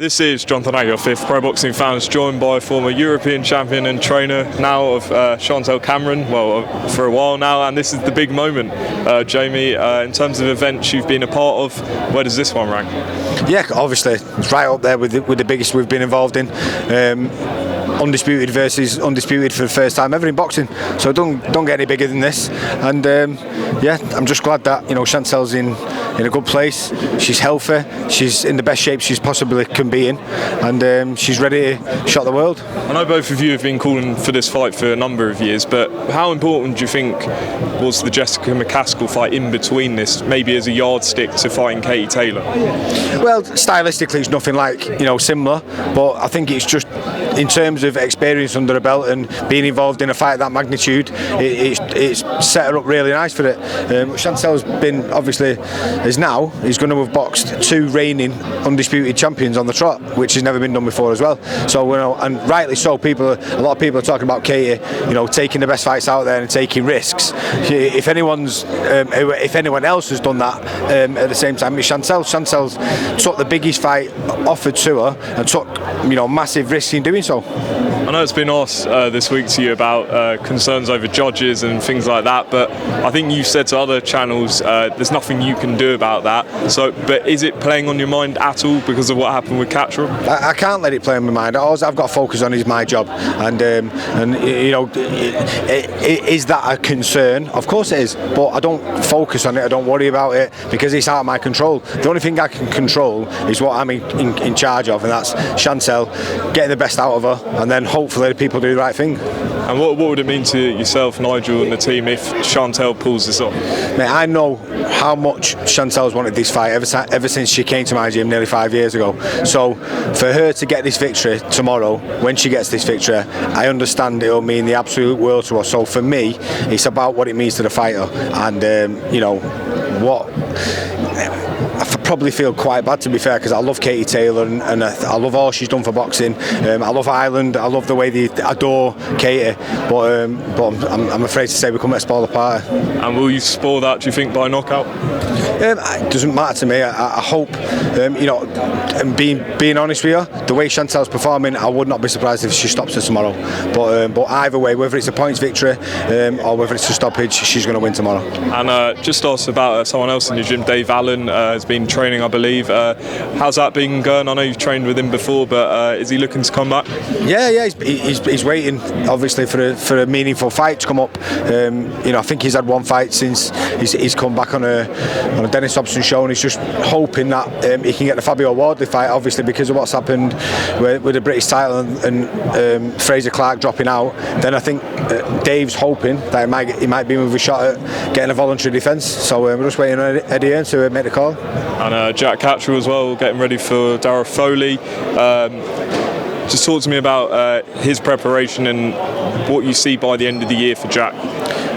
This is Jonathan Agger, fifth Pro Boxing Fans, joined by former European champion and trainer now of Chantelle Cameron, for a while now, and this is the big moment. Jamie, in terms of events you've been a part of, where does this one rank? Yeah, obviously it's right up there with the biggest we've been involved in. Undisputed versus undisputed for the first time ever in boxing, so don't get any bigger than this. And yeah, I'm just glad that Chantelle's in a good place. She's healthy, she's in the best shape she's possibly can be in, and she's ready to shock the world. I know both of you have been calling for this fight for a number of years, but how important do you think was the Jessica McCaskill fight in between this, maybe as a yardstick to fighting Katie Taylor? Well, stylistically it's nothing like similar, but I think it's just in terms of experience under a belt and being involved in a fight of that magnitude, it's set her up really nice for it. Chantelle's been obviously is going to have boxed two reigning undisputed champions on the trot, which has never been done before as well. So and rightly so, a lot of people are talking about Katie, taking the best fights out there and taking risks. If anyone else has done that at the same time, it's Chantelle. Chantelle's took the biggest fight offered to her and took massive risks in doing so. I know it's been asked this week to you about concerns over judges and things like that, but I think you've said to other channels there's nothing you can do about that. So, but is it playing on your mind at all because of what happened with Catterall? I can't let it play on my mind. All I've got to focus on is my job, and is that a concern? Of course it is, but I don't focus on it. I don't worry about it because it's out of my control. The only thing I can control is what I'm in charge of, and that's Chantelle getting the best out of her, and then hopefully the people do the right thing. And what would it mean to yourself, Nigel, and the team if Chantelle pulls this off? Mate, I know how much Chantelle's wanted this fight ever since she came to my gym nearly 5 years ago. So for her to get this victory tomorrow, when she gets this victory, I understand it'll mean the absolute world to her. So for me, it's about what it means to the fighter, and I probably feel quite bad, to be fair, because I love Katie Taylor and I love all she's done for boxing. I love Ireland. I love the way they adore Katie, but I'm afraid to say we come at a spoil apart. And will you spoil that, do you think, by knockout? It doesn't matter to me. I hope, and being honest with you, the way Chantelle's performing, I would not be surprised if she stops her tomorrow. But either way, whether it's a points victory or whether it's a stoppage, she's going to win tomorrow. And just asked about someone else in your gym, Dave Allen, has been training, I believe. How's that been going? I know you've trained with him before, but is he looking to come back? Yeah, he's waiting, obviously, for a meaningful fight to come up. I think he's had one fight since he's come back on a Dennis Hobson show, and he's just hoping that he can get the Fabio Wardley fight, obviously, because of what's happened with the British title and Fraser Clark dropping out. Then I think Dave's hoping that he might be with a shot at getting a voluntary defence. So we're just waiting on Eddie Hearn to make the call. And Jack Catterall as well, getting ready for Darragh Foley. Just talk to me about his preparation and what you see by the end of the year for Jack.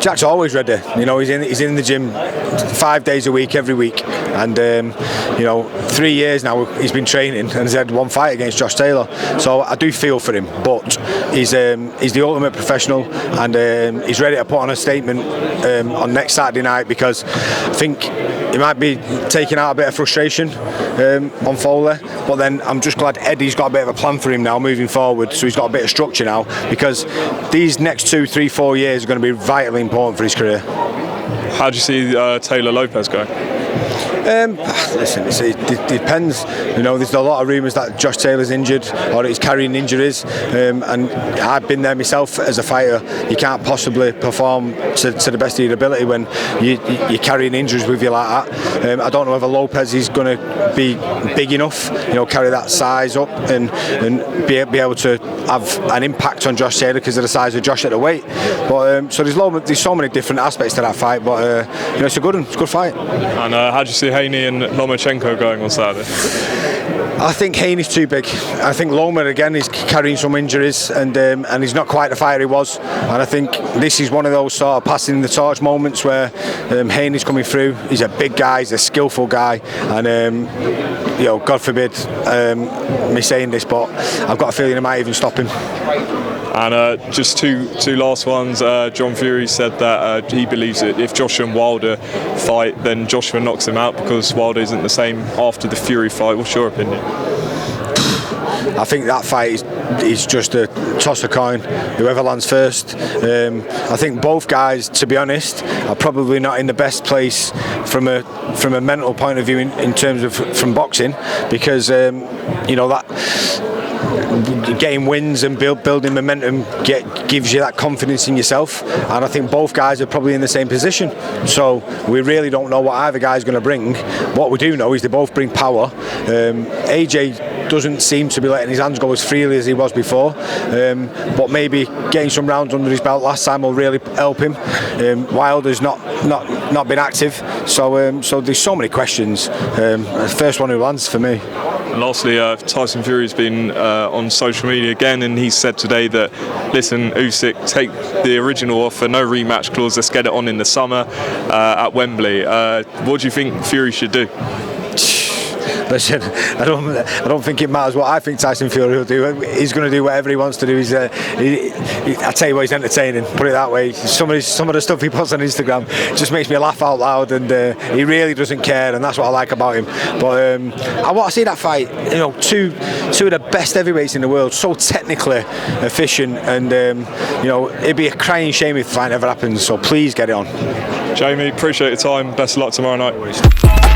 Jack's always ready. He's in the gym 5 days a week, every week, and 3 years now he's been training and he's had one fight against Josh Taylor. So I do feel for him, but he's the ultimate professional, and he's ready to put on a statement on next Saturday night, because I think he might be taking out a bit of frustration on Foley, but then I'm just glad Eddie's got a bit of a plan for him now moving forward, so he's got a bit of structure now, because these next 2, 3, 4 years are going to be vitally important for his career. How do you see Taylor Lopez going? Listen, it depends. There's a lot of rumours that Josh Taylor's injured or he's carrying injuries, and I've been there myself as a fighter. You can't possibly perform to the best of your ability when you're carrying injuries with you like that. I don't know whether Lopez is going to be big enough, carry that size up and be able to have an impact on Josh Taylor because of the size of Josh at the weight. But so there's so many different aspects to that fight, but it's a good fight. And how do you see Haney and Lomachenko going on Saturday? I think Haney's too big. I think Loma again is carrying some injuries, and he's not quite the fighter he was. And I think this is one of those sort of passing the torch moments where Haney's coming through. He's a big guy, he's a skillful guy, and God forbid me saying this, but I've got a feeling he might even stop him. And just two last ones. John Fury said that he believes that if Joshua and Wilder fight, then Joshua knocks him out because Wilder isn't the same after the Fury fight. What's your opinion? I think that fight is just a toss a coin, whoever lands first. I think both guys, to be honest, are probably not in the best place from a mental point of view in terms of from boxing, because that getting wins and building momentum gives you that confidence in yourself, and I think both guys are probably in the same position, so we really don't know what either guy's going to bring. What we do know is they both bring power. AJ doesn't seem to be letting his hands go as freely as he was before, but maybe getting some rounds under his belt last time will really help him. Wilder's not been active, so there's so many questions. First one who lands for me. And lastly, Tyson Fury's been on social media again, and he said today that, listen, Usyk, take the original offer, no rematch clause, let's get it on in the summer at Wembley. What do you think Fury should do? Listen, I don't think it matters what I think Tyson Fury will do. He's going to do whatever he wants to do. I tell you what, he's entertaining. Put it that way. Some of the stuff he puts on Instagram just makes me laugh out loud, and he really doesn't care, and that's what I like about him. But I want to see that fight. Two of the best heavyweights in the world, so technically efficient, and it'd be a crying shame if the fight never happens. So please get it on. Jamie, appreciate your time. Best of luck tomorrow night.